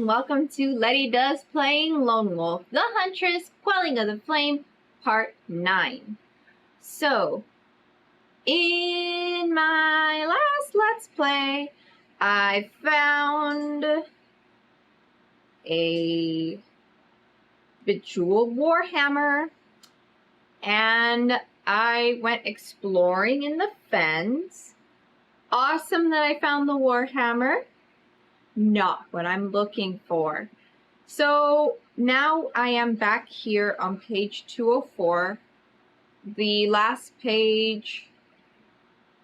and welcome to Lety Does Playing Lone Wolf, the Huntress, Quelling of the Flame, Part 9. So, in my last Let's Play, I found a bejeweled warhammer, and I went exploring in the fens. Awesome that I found the warhammer. Not what I'm looking for. So now I am back here on page 204. The last page,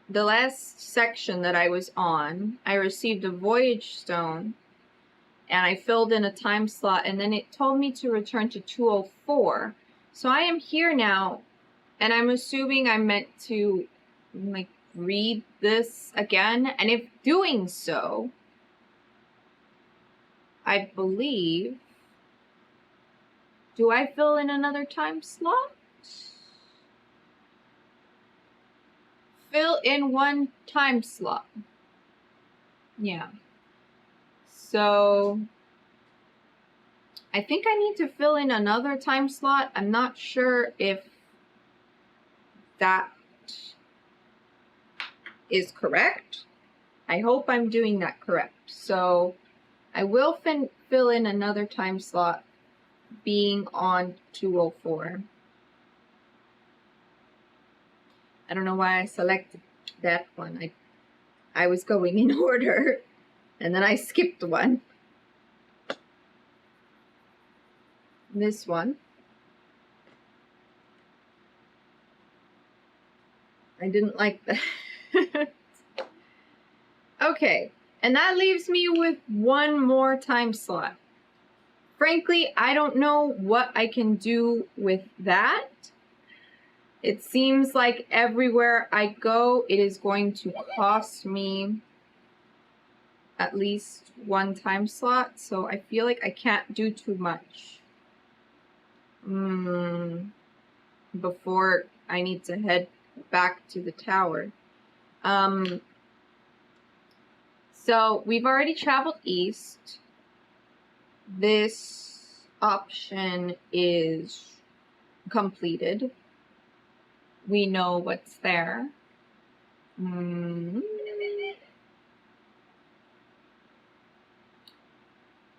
the last section that I was on, I received a voyage stone and I filled in a time slot, and then it told me to return to 204. So I am here now, and I'm assuming I'm meant to like read this again, and if doing so, I believe, do I fill in another time slot? Fill in one time slot. Yeah. So, I think I need to fill in another time slot. I'm not sure if that is correct. I hope I'm doing that correct. So, I will fill in another time slot being on 204. I don't know why I selected that one. I was going in order and then I skipped one. This one. I didn't like that. Okay. And that leaves me with one more time slot. Frankly, I don't know what I can do with that. It seems like everywhere I go, it is going to cost me at least one time slot. So I feel like I can't do too much before I need to head back to the tower. So we've already traveled east. This option is completed. We know what's there.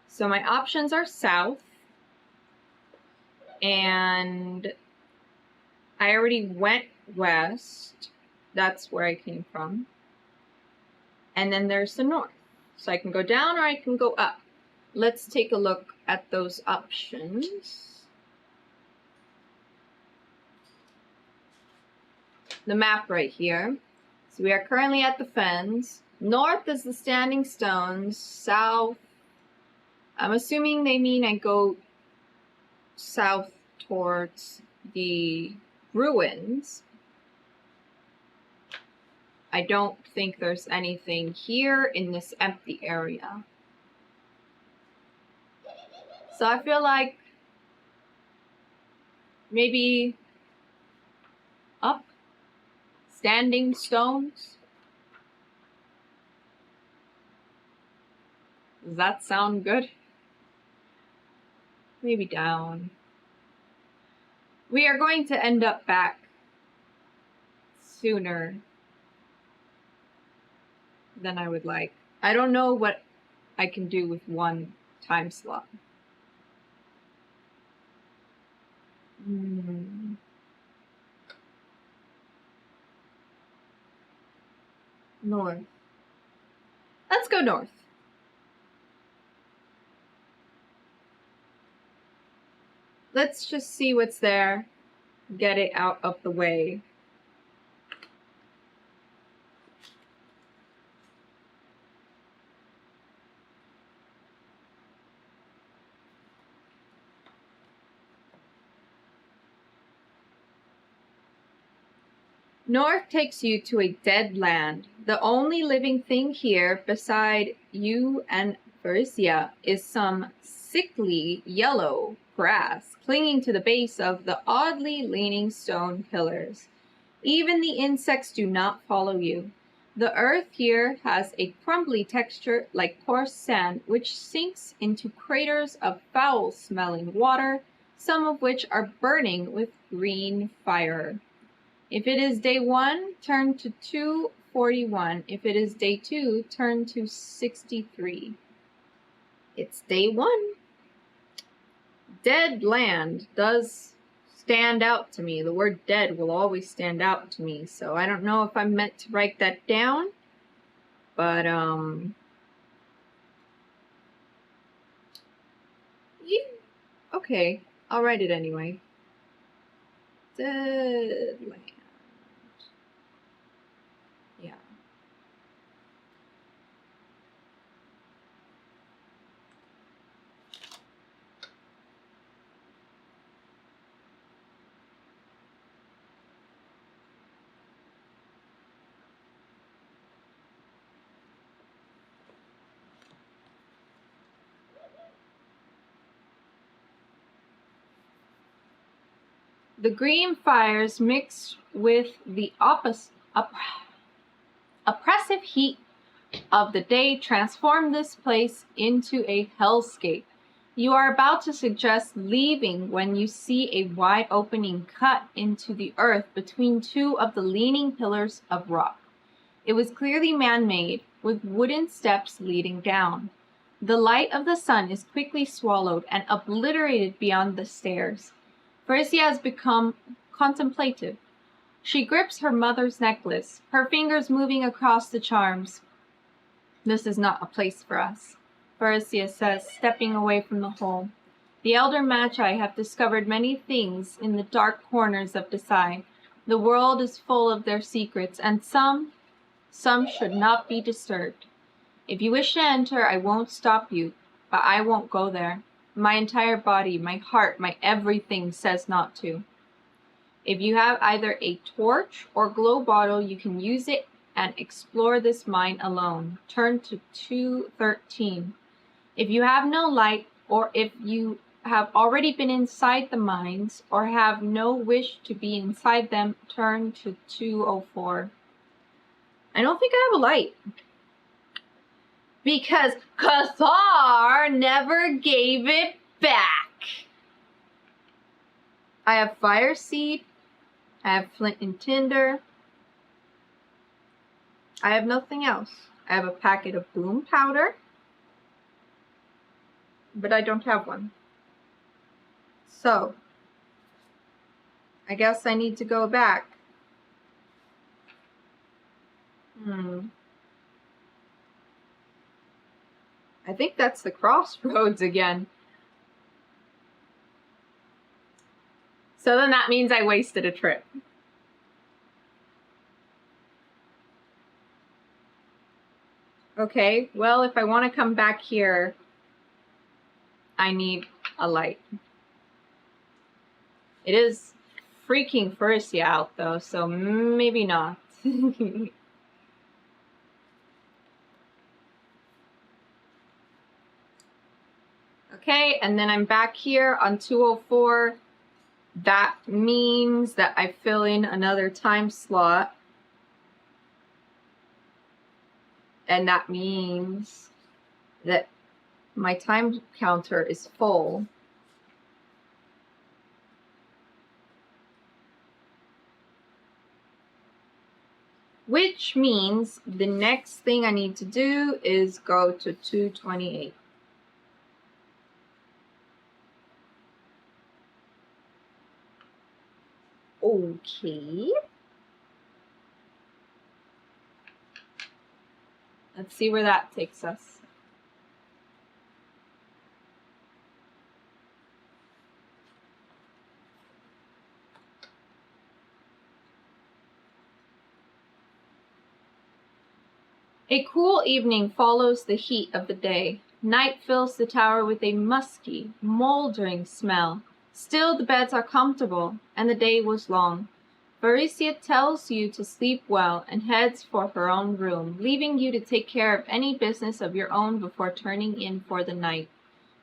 So my options are south. And I already went west. That's where I came from. And then there's the north. So I can go down or I can go up. Let's take a look at those options. The map right here. So we are currently at the fens. North is the standing stones. South, I'm assuming they mean I go south towards the ruins. I don't think there's anything here in this empty area. So I feel like maybe up, standing stones. Does that sound good? Maybe down. We are going to end up back sooner than I would like. I don't know what I can do with one time slot. North. Let's go north. Let's just see what's there. Get it out of the way. North takes you to a dead land. The only living thing here beside you and Farisia is some sickly yellow grass clinging to the base of the oddly leaning stone pillars. Even the insects do not follow you. The earth here has a crumbly texture like coarse sand, which sinks into craters of foul-smelling water, some of which are burning with green fire. If it is day 1, turn to 241. If it is day 2, turn to 63. It's day 1. Dead land does stand out to me. The word dead will always stand out to me. So I don't know if I'm meant to write that down. But, yeah, okay. I'll write it anyway. Dead land. Yeah. The green fires mixed with the oppressive heat of the day transform this place into a hellscape. You are about to suggest leaving when you see a wide opening cut into the earth between two of the leaning pillars of rock. It was clearly man-made, with wooden steps leading down. The light of the sun is quickly swallowed and obliterated beyond the stairs. Farisia has become contemplative. She grips her mother's necklace, her fingers moving across the charms. This is not a place for us, Farisia says, stepping away from the hole. The elder Magi have discovered many things in the dark corners of Desai. The world is full of their secrets, and some should not be disturbed. If you wish to enter, I won't stop you, but I won't go there. My entire body, my heart, my everything says not to. If you have either a torch or glow bottle, you can use it and explore this mine alone. Turn to 213. If you have no light, or if you have already been inside the mines, or have no wish to be inside them, turn to 204. I don't think I have a light. Because Cathar never gave it back. I have fire seed. I have flint and tinder. I have nothing else. I have a packet of boom powder. But I don't have one. So, I guess I need to go back. I think that's the crossroads again. So then that means I wasted a trip. Okay, well, if I want to come back here, I need a light. It is freaking Farisia out, though, so maybe not. Okay, and then I'm back here on 204. That means that I fill in another time slot. And that means that my time counter is full. Which means the next thing I need to do is go to 228. Okay. Let's see where that takes us. A cool evening follows the heat of the day. Night fills the tower with a musky, moldering smell. Still, the beds are comfortable, and the day was long. Farisia tells you to sleep well and heads for her own room, leaving you to take care of any business of your own before turning in for the night.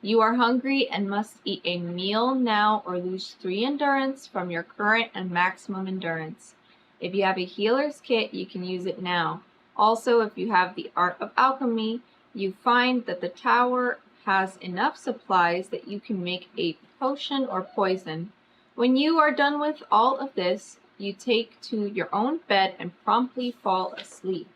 You are hungry and must eat a meal now or lose 3 endurance from your current and maximum endurance. If you have a healer's kit, you can use it now. Also, if you have the art of alchemy, you find that the tower has enough supplies that you can make a potion or poison. When you are done with all of this, you take to your own bed and promptly fall asleep.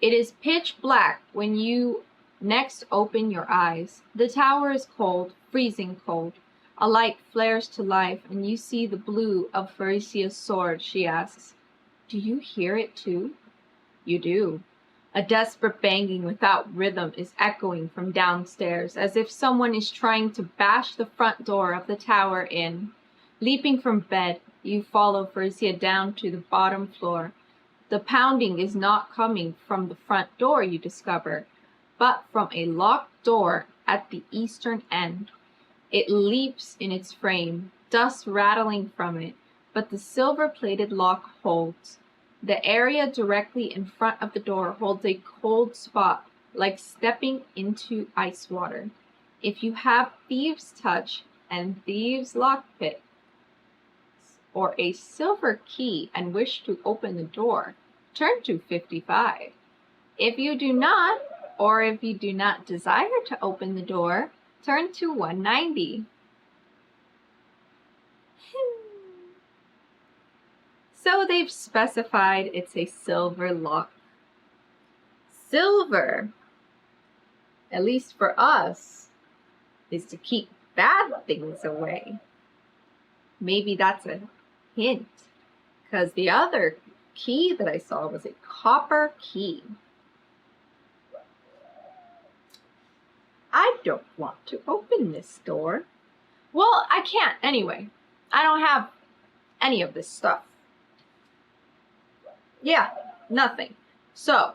It is pitch black when you next open your eyes. The tower is cold, freezing cold. A light flares to life, and you see the blue of Farisia's sword. She asks, "Do you hear it too?" You do. A desperate banging without rhythm is echoing from downstairs, as if someone is trying to bash the front door of the tower in. Leaping from bed, you follow Farisia down to the bottom floor. The pounding is not coming from the front door, you discover, but from a locked door at the eastern end. It leaps in its frame, dust rattling from it, but the silver-plated lock holds. The area directly in front of the door holds a cold spot, like stepping into ice water. If you have thieves' touch and thieves' lockpick, or a silver key and wish to open the door, turn to 55. If you do not, or if you do not desire to open the door, turn to 190. So they've specified it's a silver lock. Silver, at least for us, is to keep bad things away. Maybe that's a hint, because the other key that I saw was a copper key. I don't want to open this door. Well, I can't anyway. I don't have any of this stuff. Yeah, nothing. So,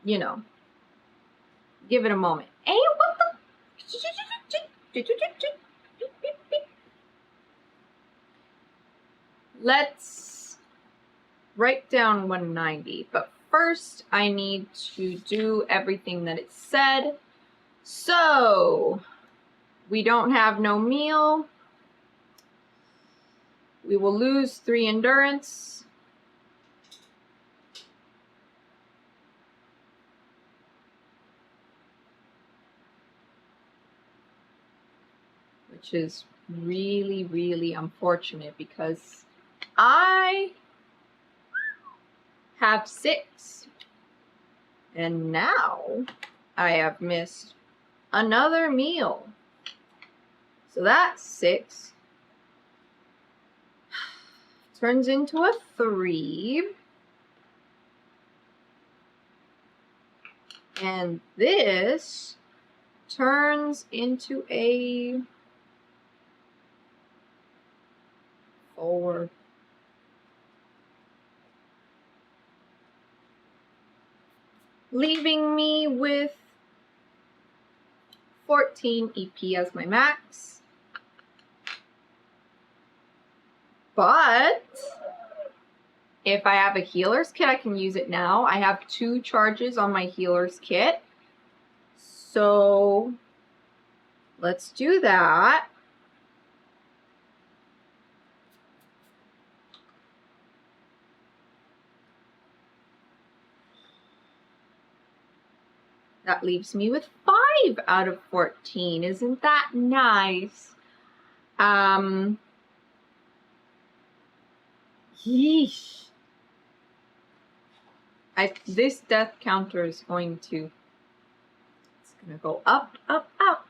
you know, give it a moment. Hey, what the? Let's write down 190, but first I need to do everything that it said. So, we don't have no meal. We will lose 3 endurance. Which is really, really unfortunate because I have 6. And now I have missed another meal. So that's 6. Turns into a 3. And this turns into a 4. Leaving me with 14 EP as my max. But if I have a healer's kit, I can use it now. I have 2 charges on my healer's kit. So let's do that. That leaves me with 5 out of 14. Isn't that nice? Yeesh. This death counter is going to, it's going to go up, up, up.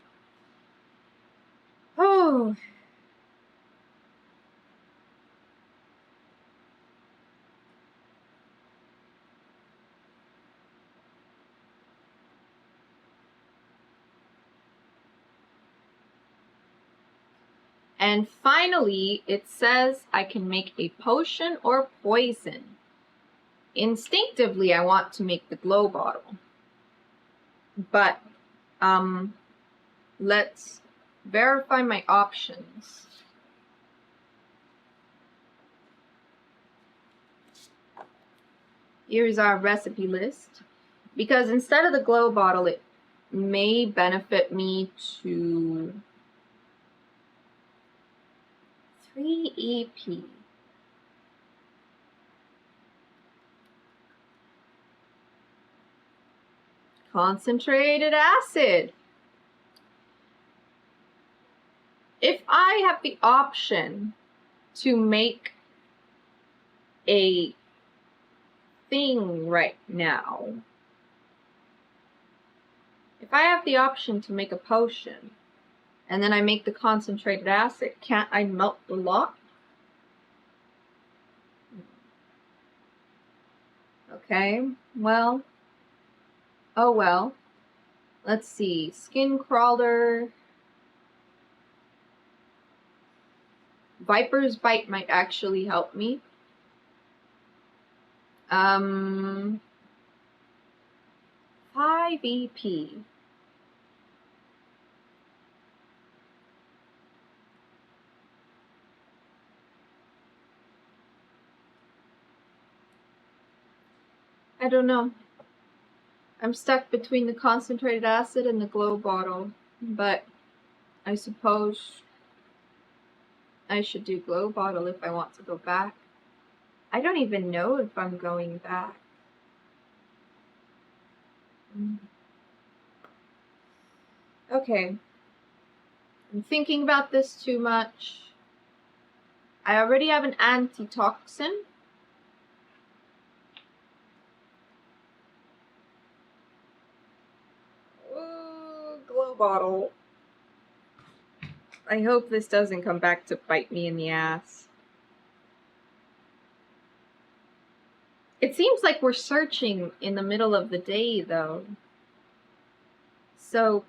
Oh. And finally, it says I can make a potion or poison. Instinctively, I want to make the glow bottle. But, let's verify my options. Here's our recipe list. Because instead of the glow bottle, it may benefit me to 3 EP. Concentrated acid. If I have the option to make a thing right now, if I have the option to make a potion, and then I make the concentrated acid, can't I melt the lot? Okay, well, oh well. Let's see, skin crawler. Viper's bite might actually help me. 5 EP. I don't know. I'm stuck between the concentrated acid and the glow bottle, but I suppose I should do glow bottle if I want to go back. I don't even know if I'm going back. Okay. I'm thinking about this too much. I already have an antitoxin. Ooh, glow bottle. I hope this doesn't come back to bite me in the ass. It seems like we're searching in the middle of the day, though. So,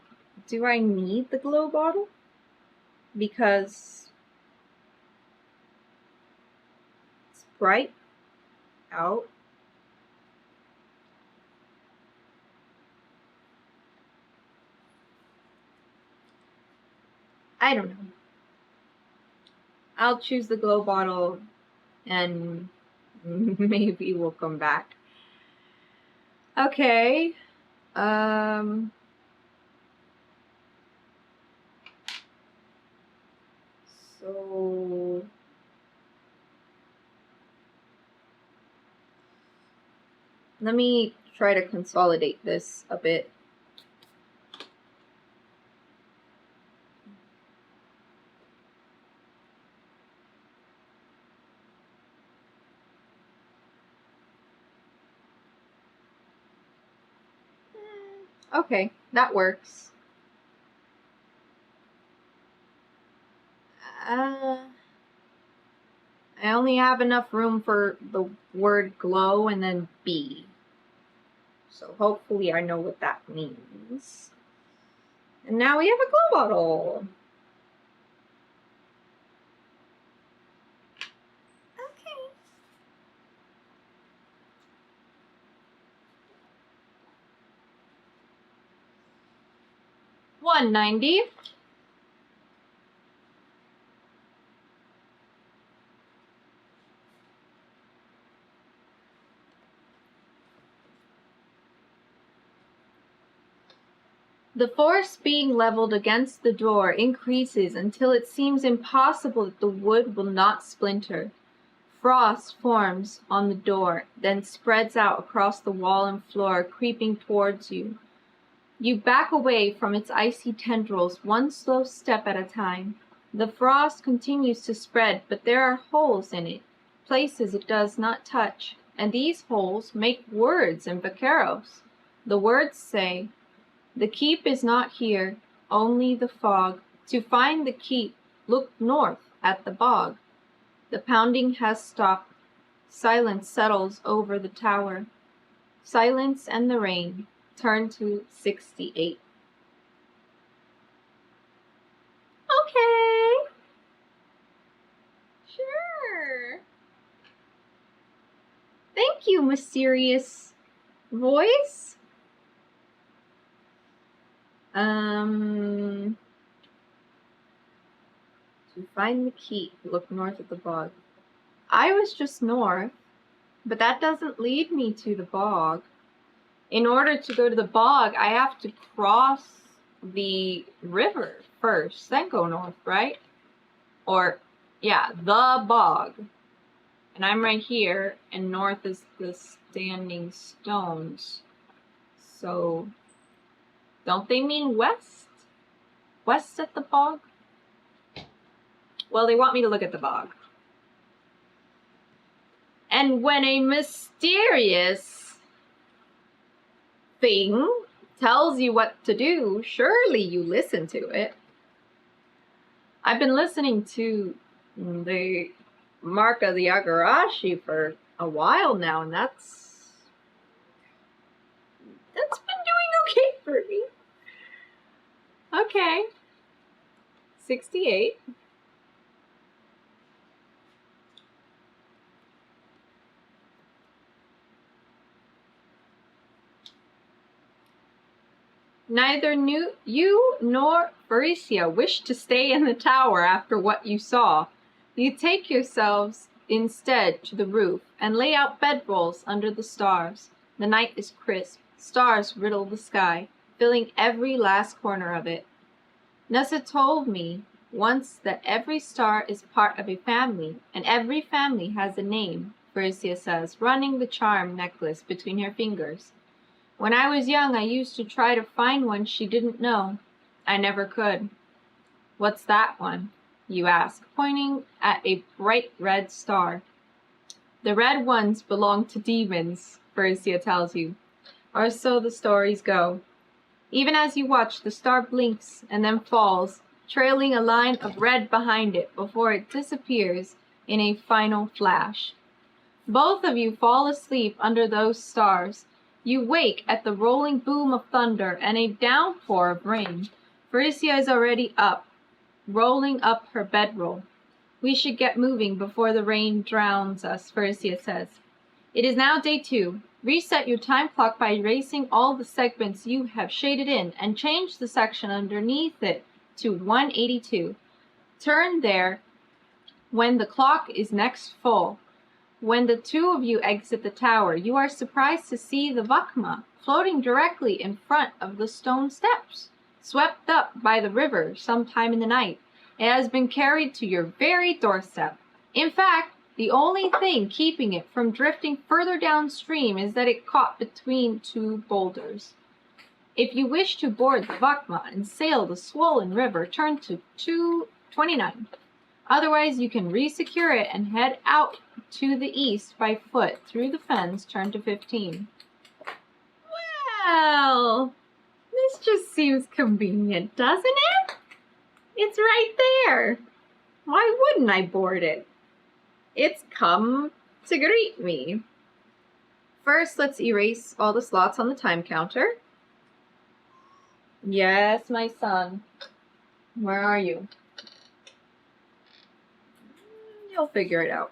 do I need the glow bottle? Because it's bright out. I don't know. I'll choose the glow bottle and maybe we'll come back. Okay. So let me try to consolidate this a bit. Okay, that works. I only have enough room for the word glow and then B. So hopefully I know what that means. And now we have a glow bottle. Okay. $1.90. The force being leveled against the door increases until it seems impossible that the wood will not splinter. Frost forms on the door, then spreads out across the wall and floor, creeping towards you. You back away from its icy tendrils, one slow step at a time. The frost continues to spread, but there are holes in it, places it does not touch, and these holes make words in Vaqueros. The words say, "The keep is not here, only the fog. To find the keep, look north at the bog." The pounding has stopped. Silence settles over the tower. Silence and the rain turn to 68. Okay. Sure. Thank you, mysterious voice. To find the keep, look north at the bog. I was just north, but that doesn't lead me to the bog. In order to go to the bog, I have to cross the river first, then go north, right? Or, yeah, the bog. And I'm right here, and north is the standing stones. So Don't they mean west? West at the bog? Well, they want me to look at the bog. And when a mysterious thing tells you what to do, surely you listen to it. I've been listening to the Mark of the Agarashi for a while now, and that's been doing okay for me. Okay. 68. Neither you nor Farisia wish to stay in the tower after what you saw. You take yourselves instead to the roof and lay out bedrolls under the stars. The night is crisp. Stars riddle the sky, filling every last corner of it. Nessa told me once that every star is part of a family, and every family has a name, Farisia says, running the charm necklace between her fingers. When I was young, I used to try to find one she didn't know. I never could. What's that one? You ask, pointing at a bright red star. The red ones belong to demons, Farisia tells you, or so the stories go. Even as you watch, the star blinks and then falls, trailing a line of red behind it before it disappears in a final flash. Both of you fall asleep under those stars. You wake at the rolling boom of thunder and a downpour of rain. Farisia is already up, rolling up her bedroll. We should get moving before the rain drowns us, Farisia says. It is now day 2. Reset your time clock by erasing all the segments you have shaded in and change the section underneath it to 182. Turn there when the clock is next full. When the 2 of you exit the tower, you are surprised to see the Vakma floating directly in front of the stone steps, swept up by the river sometime in the night. It has been carried to your very doorstep. In fact, the only thing keeping it from drifting further downstream is that it caught between 2 boulders. If you wish to board the Vakma and sail the swollen river, turn to 229. Otherwise, you can resecure it and head out to the east by foot through the fens, turn to 15. Well, this just seems convenient, doesn't it? It's right there. Why wouldn't I board it? It's come to greet me. First, let's erase all the slots on the time counter. Yes, my son. Where are you? You'll figure it out.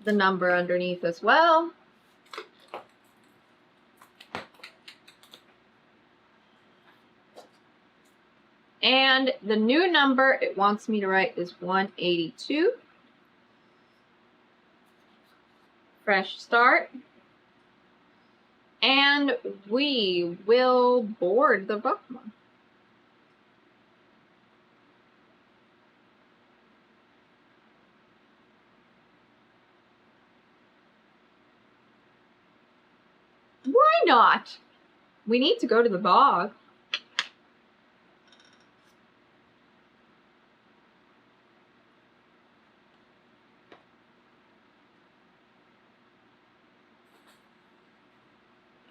The number underneath as well. And the new number it wants me to write is 182. Fresh start. And we will board the Vakma. Why not? We need to go to the bog.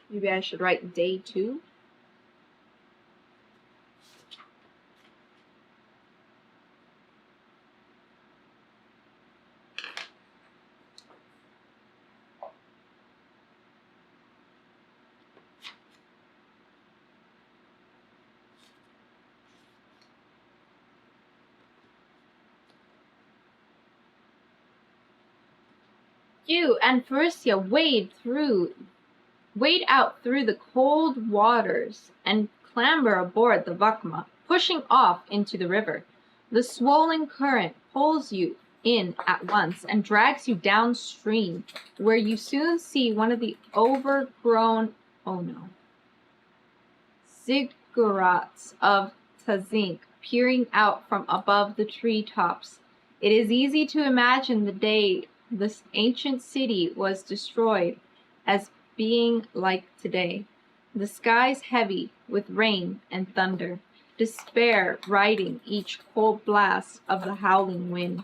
Maybe I should write day 2. You and Farisia wade out through the cold waters and clamber aboard the Vakma, pushing off into the river. The swollen current pulls you in at once and drags you downstream, where you soon see one of the overgrown, ziggurats of Tazink peering out from above the treetops. It is easy to imagine the day this ancient city was destroyed as being like today. The skies heavy with rain and thunder, despair riding each cold blast of the howling wind.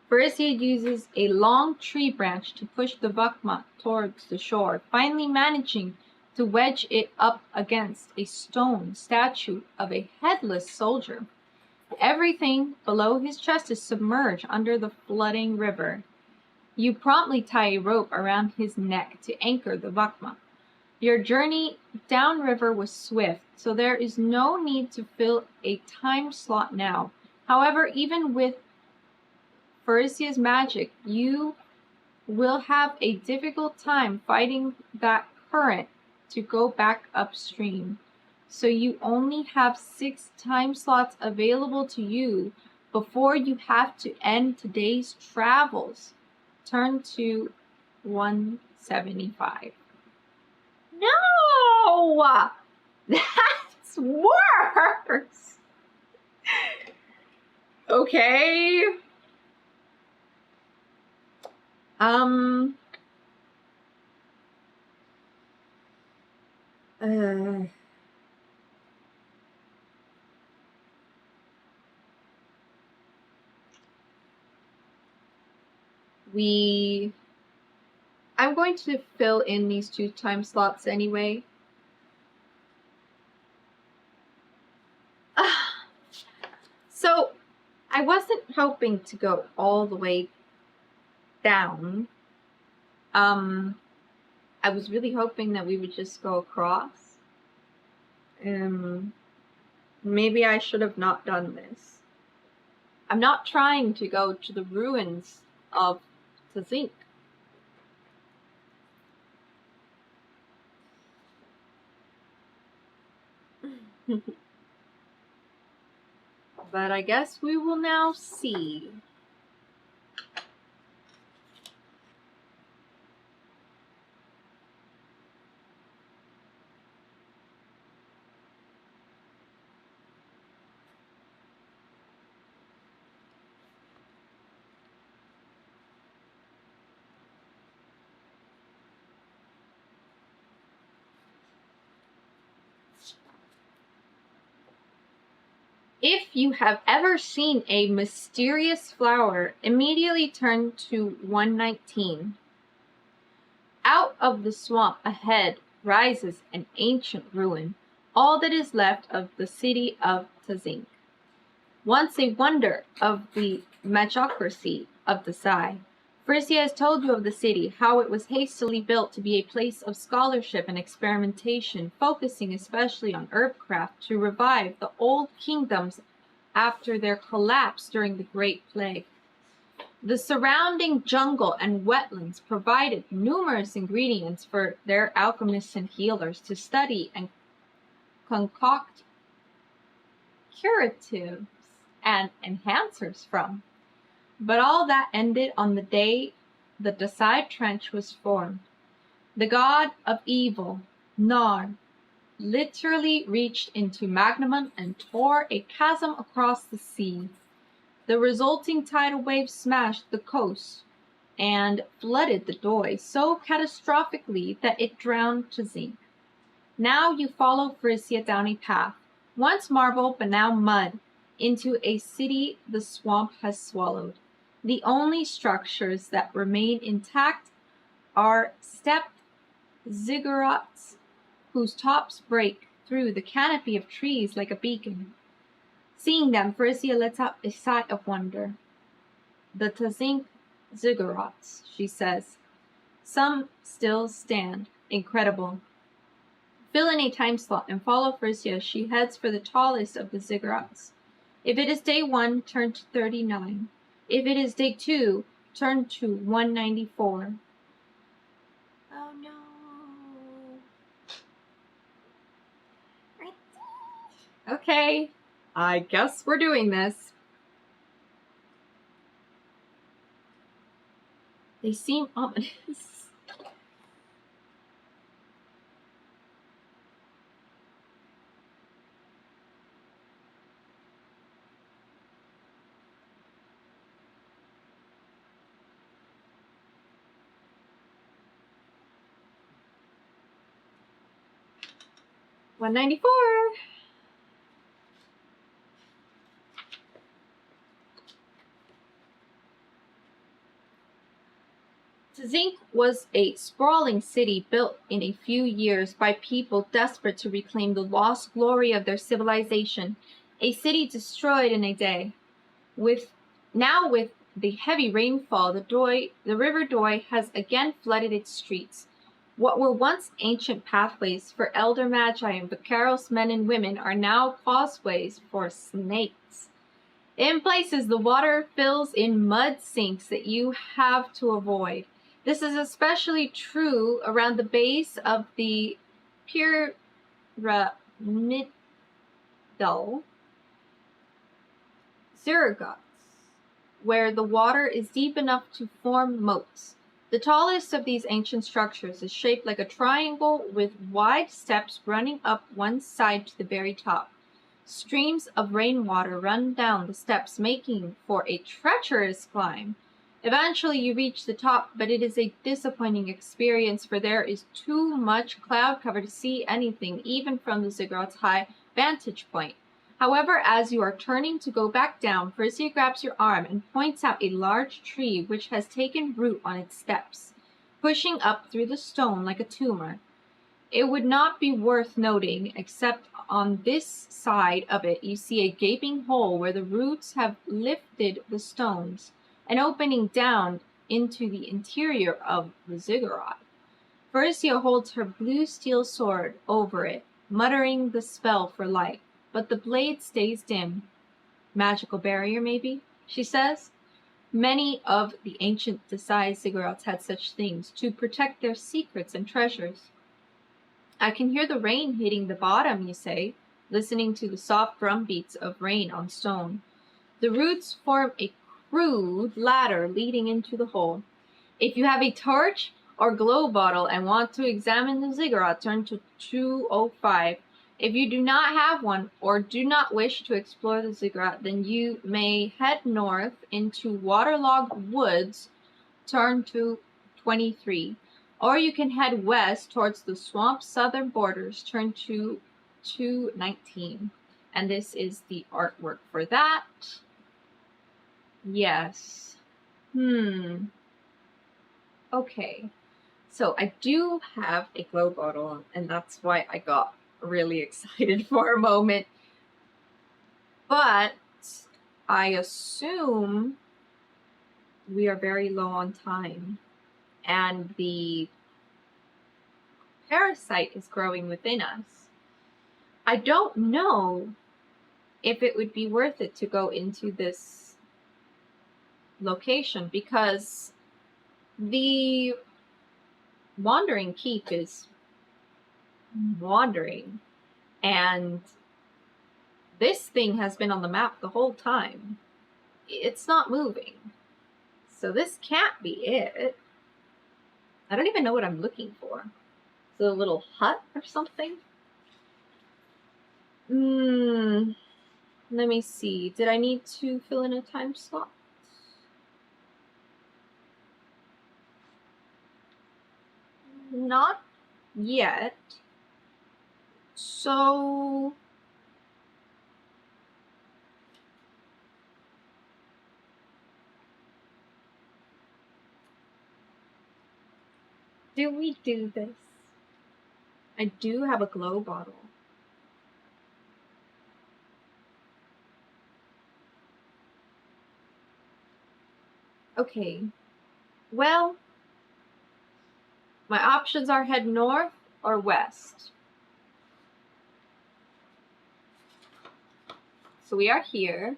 Farisia uses a long tree branch to push the Vakma towards the shore, finally managing to wedge it up against a stone statue of a headless soldier. Everything below his chest is submerged under the flooding river. You promptly tie a rope around his neck to anchor the Vakma. Your journey downriver was swift, so there is no need to fill a time slot now. However, even with Farisia's magic, you will have a difficult time fighting that current to go back upstream. So you only have 6 time slots available to you before you have to end today's travels. Turn to 175. No! That's worse! Okay. I'm going to fill in these 2 time slots anyway. So, I wasn't hoping to go all the way down. I was really hoping that we would just go across. Maybe I should have not done this. I'm not trying to go to the ruins of Tzink. But I guess we will now see. If you have ever seen a mysterious flower, immediately turn to 119. Out of the swamp ahead rises an ancient ruin, all that is left of the city of Tzink. Once a wonder of the magocracy of the Sai. Farisia has told you of the city, how it was hastily built to be a place of scholarship and experimentation, focusing especially on herbcraft to revive the old kingdoms after their collapse during the Great Plague. The surrounding jungle and wetlands provided numerous ingredients for their alchemists and healers to study and concoct curatives and enhancers from. But all that ended on the day the Desai Trench was formed. The god of evil, Nar, literally reached into Magnamon and tore a chasm across the sea. The resulting tidal wave smashed the coast and flooded the Doi so catastrophically that it drowned Tzink. Now you follow Farisia down a path, once marble but now mud, into a city the swamp has swallowed. The only structures that remain intact are stepped ziggurats whose tops break through the canopy of trees like a beacon. Seeing them, Farisia lets out a sigh of wonder. The Tzink ziggurats, she says. Some still stand. Incredible. Fill in a time slot and follow Farisia. She heads for the tallest of the ziggurats. If it is day 1, turn to 39. If it is day 2, turn to 194. Oh no. Okay, I guess we're doing this. They seem ominous. 194. Zinc was a sprawling city built in a few years by people desperate to reclaim the lost glory of their civilization. A city destroyed in a day. With the heavy rainfall, the River Doi has again flooded its streets. What were once ancient pathways for elder magi and vaqueros men and women are now causeways for snakes. In places, the water fills in mud sinks that you have to avoid. This is especially true around the base of the pyramidal ziggurat, where the water is deep enough to form moats. The tallest of these ancient structures is shaped like a triangle with wide steps running up one side to the very top. Streams of rainwater run down the steps, making for a treacherous climb. Eventually you reach the top, but it is a disappointing experience, for there is too much cloud cover to see anything, even from the ziggurat's high vantage point. However, as you are turning to go back down, Farisia grabs your arm and points out a large tree which has taken root on its steps, pushing up through the stone like a tumor. It would not be worth noting, except on this side of it you see a gaping hole where the roots have lifted the stones, an opening down into the interior of the ziggurat. Farisia holds her blue steel sword over it, muttering the spell for light, but the blade stays dim. Magical barrier, maybe, she says. Many of the ancient Desai ziggurats had such things to protect their secrets and treasures. I can hear the rain hitting the bottom, you say, listening to the soft drumbeats of rain on stone. The roots form a crude ladder leading into the hole. If you have a torch or glow bottle and want to examine the ziggurat, turn to 205. If you do not have one or do not wish to explore the ziggurat, then you may head north into waterlogged woods, turn to 23. Or you can head west towards the swamp's southern borders, turn to 219. And this is the artwork for that. Yes. Okay. So I do have a glow bottle, and that's why I got really excited for a moment. But I assume we are very low on time, and the parasite is growing within us. I don't know if it would be worth it to go into this location, because the wandering keep is wandering, and this thing has been on the map the whole time. It's not moving. So this can't be it. I don't even know what I'm looking for. Is it a little hut or something? Let me see. Did I need to fill in a time slot? Not yet. So do we do this? I do have a glow bottle. Okay. Well, my options are head north or west. So we are here.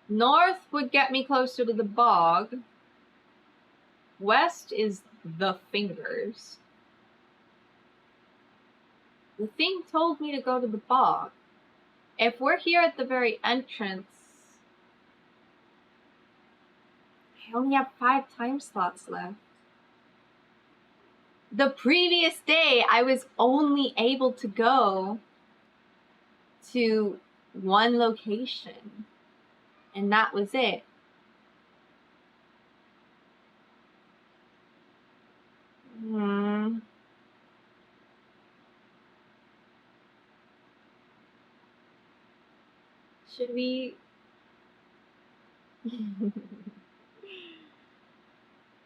North would get me closer to the bog. West is the fingers. The thing told me to go to the bog. If we're here at the very entrance, I only have 5 time slots left. The previous day, I was only able to go to one location, and that was it. Should we... I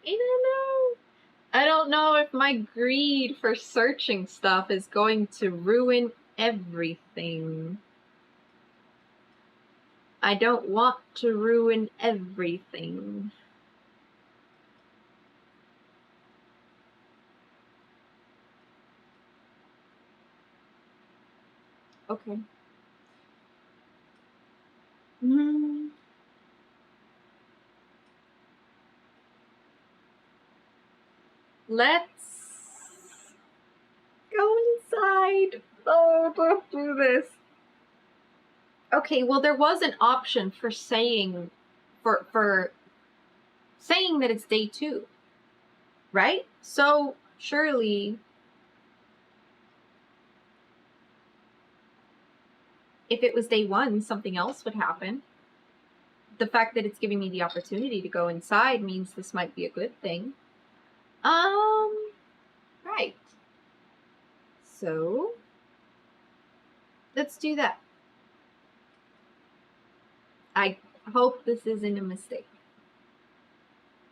don't know. I don't know if my greed for searching stuff is going to ruin everything. I don't want to ruin everything. Okay. Let's go inside. Oh, don't do this. Okay, well, there was an option for saying, for saying that it's day 2, right? So surely, if it was day 1, something else would happen. The fact that it's giving me the opportunity to go inside means this might be a good thing. Right. So, let's do that. I hope this isn't a mistake.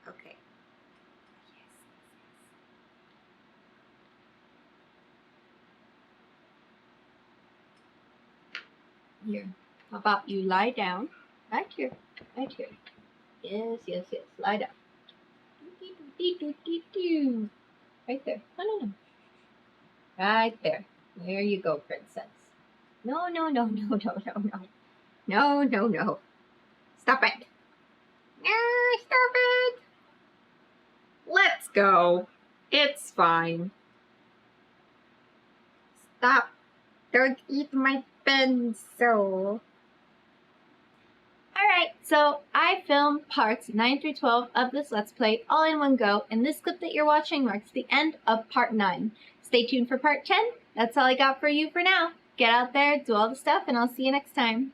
Okay. Yes. Here. How about you lie down? Right here. Right here. Yes, yes, yes. Lie down. Right there. No. Right there. There you go, princess. No. No. Stop it. No, stop it. Let's go. It's fine. Stop. Don't eat my pencil. Alright, so I filmed parts 9 through 12 of this Let's Play all in one go, and this clip that you're watching marks the end of part 9. Stay tuned for part 10. That's all I got for you for now. Get out there, do all the stuff, and I'll see you next time.